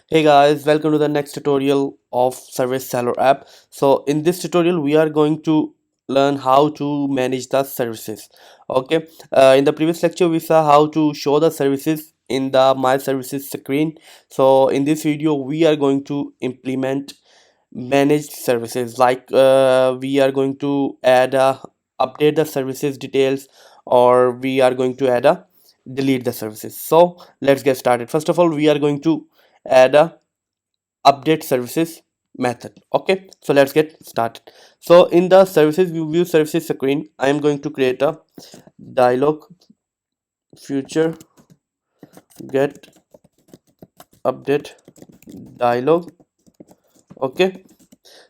Hey guys, welcome to the next tutorial of Service Seller app. So in this tutorial, we are going to learn how to manage the services. Okay, in the previous lecture, we saw how to show the services in the My Services screen. So in this video, we are going to implement managed services. Like we are going to update the services details, or we are going to delete the services. So let's get started. First of all, we are going to add a update services method. Okay, so let's get started. So in the services view services screen, I am going to create a dialog future get update dialog. Okay,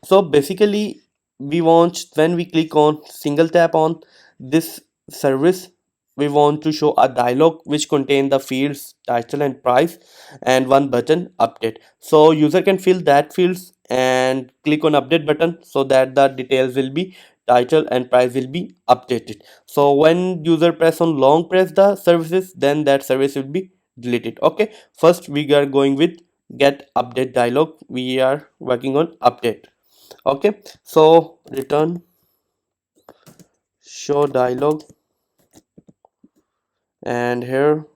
so basically we want, when we click on single tap on this service, we want to show a dialog which contain the fields title and price and one button update. So user can fill that fields and click on update button so that the details will be title and price will be updated. So when user press on long press the services, then that service will be deleted. Okay, first we are going with get update dialog. We are working on update. Okay, so return show dialog, and here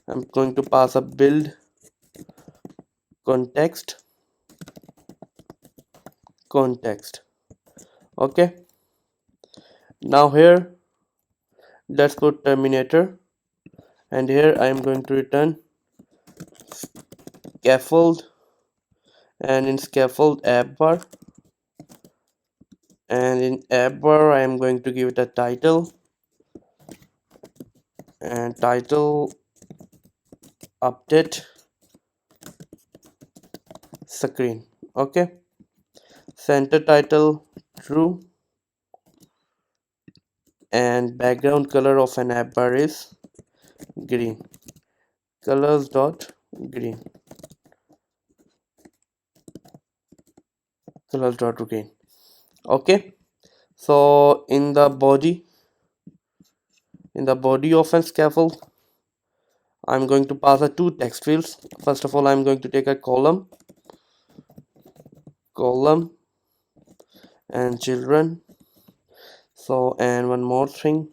I'm going to pass a build context. Okay, now here let's put terminator, and here I am going to return scaffold, and in scaffold app bar, and in app bar I am going to give it a title, and title update screen. Okay, center title true, and background color of an app bar is green. Colors dot green. Colors dot green. Okay, so in the body of a scaffold, I'm going to pass a two text fields. First of all, I'm going to take a column and children. So, and one more thing,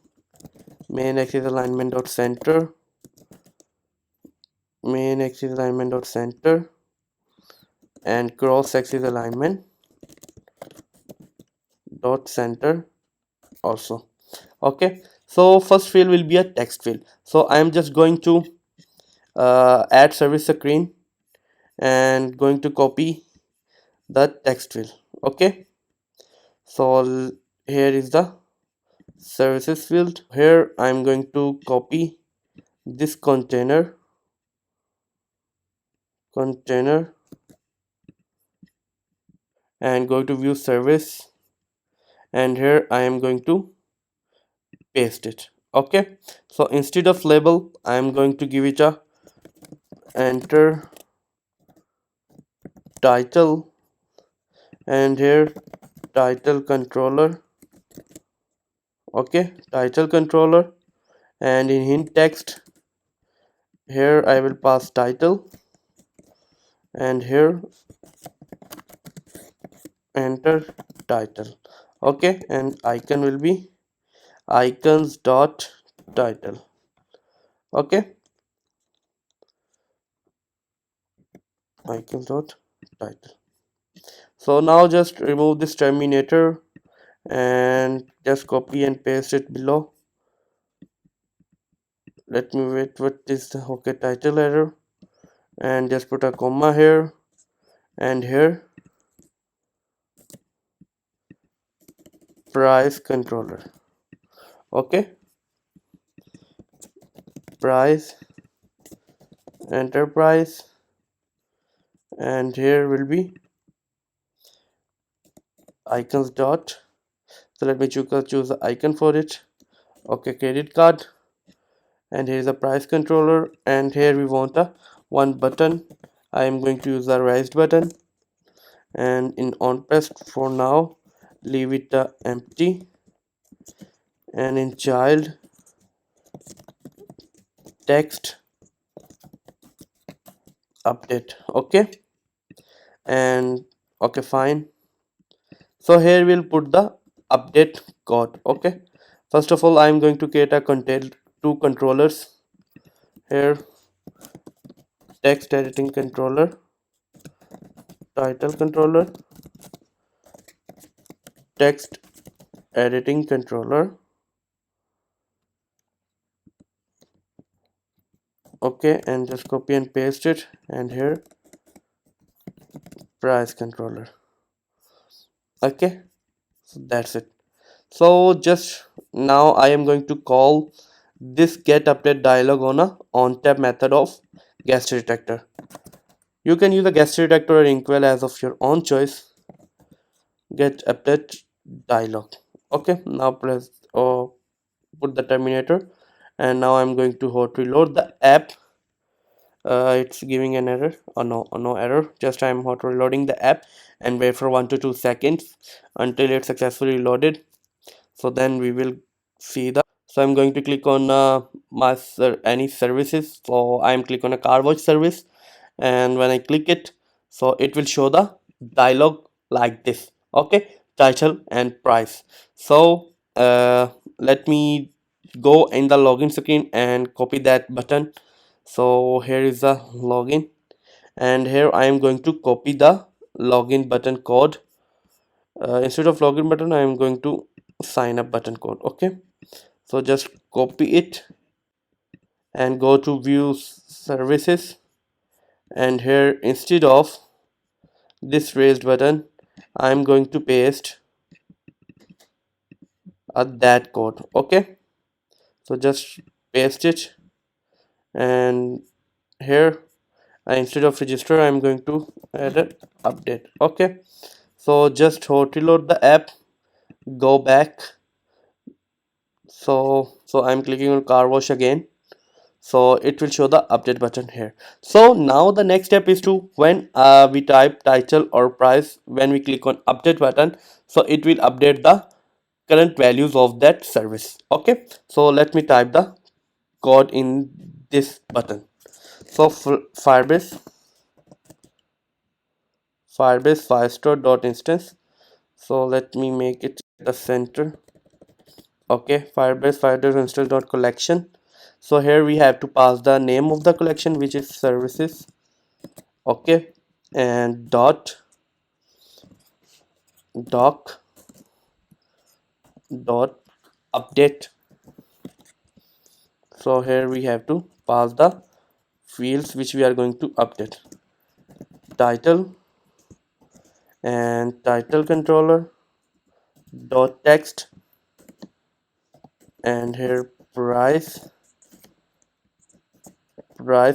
main axis alignment dot center, main axis alignment dot center, and cross axis alignment dot center also. Okay, so first field will be a text field. So I am just going to add service screen and going to copy the text field. Okay, so here is the services field. Here I'm going to copy this container and go to view service, and here I am going to paste it. Okay, so instead of label I am going to give it a enter title, and here title controller. Okay, title controller, and in hint text here I will pass title, and here enter title. Okay, and icon will be icons dot title. Okay, icons dot title. So now just remove this terminator and just copy and paste it below. Let me wait, what is the okay title error, and just put a comma here, and here price controller. Okay, price enterprise, and here will be icons dot. So let me choose the icon for it. Okay, credit card, and here is a price controller, and here we want a one button. I am going to use the raised button, and in on pressed for now leave it empty, and in child text update. Okay, and okay, fine. So here we'll put the update code. Okay, first of all I'm going to create a contain two controllers here: text editing controller, title controller, text editing controller. Okay, and just copy and paste it, and here price controller. Okay, so that's it. So just now I am going to call this get update dialog on a on tab method of guest detector. You can use a guest detector or inkwell as of your own choice. Get update dialog. Okay, now press or put the terminator, and now I'm going to hot reload the app. It's giving an error. Oh no, oh, no error, just I'm hot reloading the app, and wait for 1 to 2 seconds until it's successfully loaded. So then we will see the, so I'm going to click on any services. So I'm click on a car wash service, and when I click it, so it will show the dialog like this. Okay, title and price. So let me go in the login screen and copy that button. So here is the login, and here I am going to copy the login button code. Instead of login button I am going to sign up button code. Okay, so just copy it and go to view services, and here instead of this raised button I'm going to paste that code. Okay, so just paste it, and here instead of register I'm going to add an update. Okay, so just hot reload the app, go back. So I'm clicking on car wash again, so it will show the update button here. So now the next step is to, when we type title or price, when we click on update button, so it will update the current values of that service. Okay, so let me type the code in this button. So firebase firestore dot instance. So let me make it the center. Okay, firebase firestore install dot collection. So here we have to pass the name of the collection, which is services. Okay, and doc dot update. So here we have to pass the fields which we are going to update: title and title controller dot text, and here price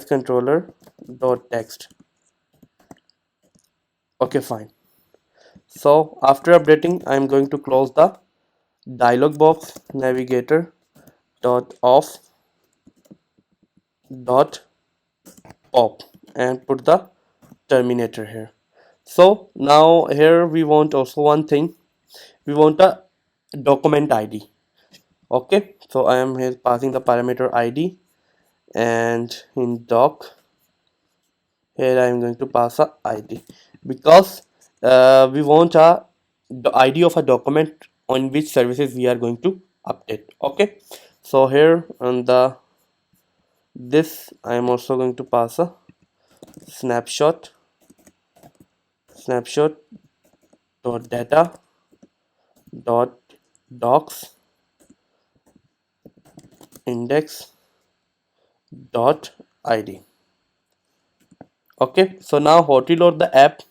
controller dot text. Okay, fine. So after updating I'm going to close the dialog box, navigator dot off dot pop, and put the terminator here. So now here we want also one thing, we want a document ID. Okay, so I am here passing the parameter ID, and in doc here I am going to pass a ID, because we want a the ID of a document on which services we are going to update. Okay, so here on the this I am also going to pass a snapshot snapshot dot data dot docs index dot id. Okay, so now hot reload the app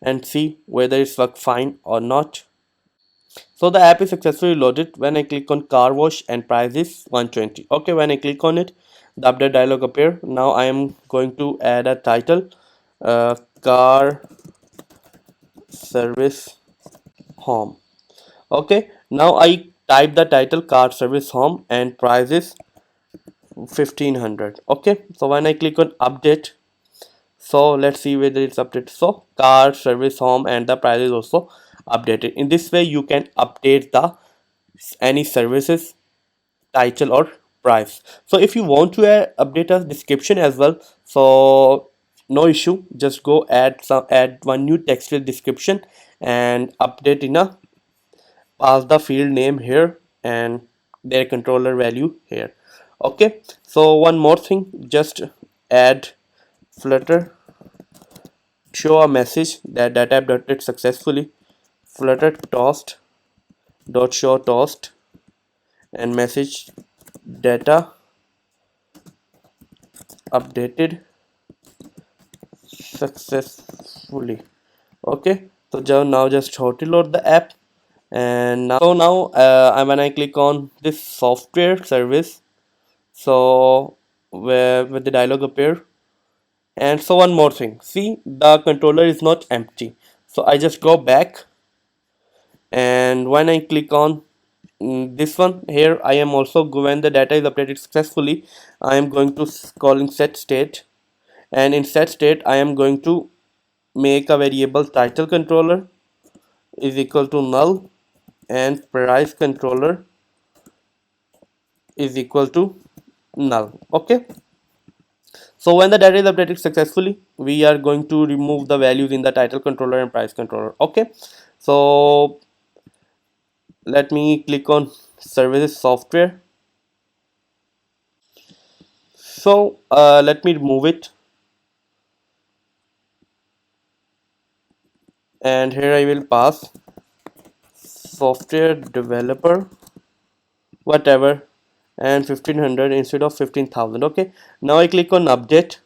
and see whether it's work fine or not. So the app is successfully loaded. When I click on car wash and price is 120. Okay, when I click on it, the update dialog appear. Now I am going to add a title, car service home. Okay, now I type the title car service home and price is 1500. Okay, so when I click on update, so let's see whether it's updated. So car service home and the price is also updated. In this way you can update the any services title or price. So if you want to update a description as well, so no issue. Just go add one new text field description and update in a pass the field name here and their controller value here. Okay, so one more thing, just add flutter show a message that data updated successfully, flutter toast dot show toast and message data updated successfully. Okay, so now just to load the app. And now when I click on this software service, so where the dialog appear. And so one more thing, see the controller is not empty, so I just go back, and when I click on this one here, I am also when the data is updated successfully, I am going to call in set state, and in set state I am going to make a variable title controller is equal to null and price controller is equal to null. Okay, so when the data is updated successfully, we are going to remove the values in the title controller and price controller. Okay, so let me click on services software. So let me remove it, and here I will pass software developer whatever and 1500 instead of 15,000. Okay, now I click on update,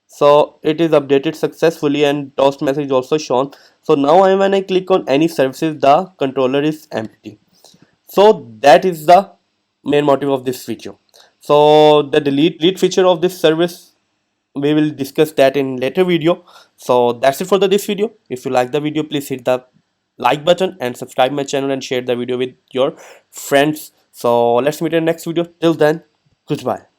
so it is updated successfully and toast message also shown. So now when I click on any services, the controller is empty. So that is the main motive of this video. So the delete feature of this service, we will discuss that in later video. So that's it for this video. If you like the video, please hit the like button and subscribe my channel and share the video with your friends. So let's meet in the next video. Till then, goodbye.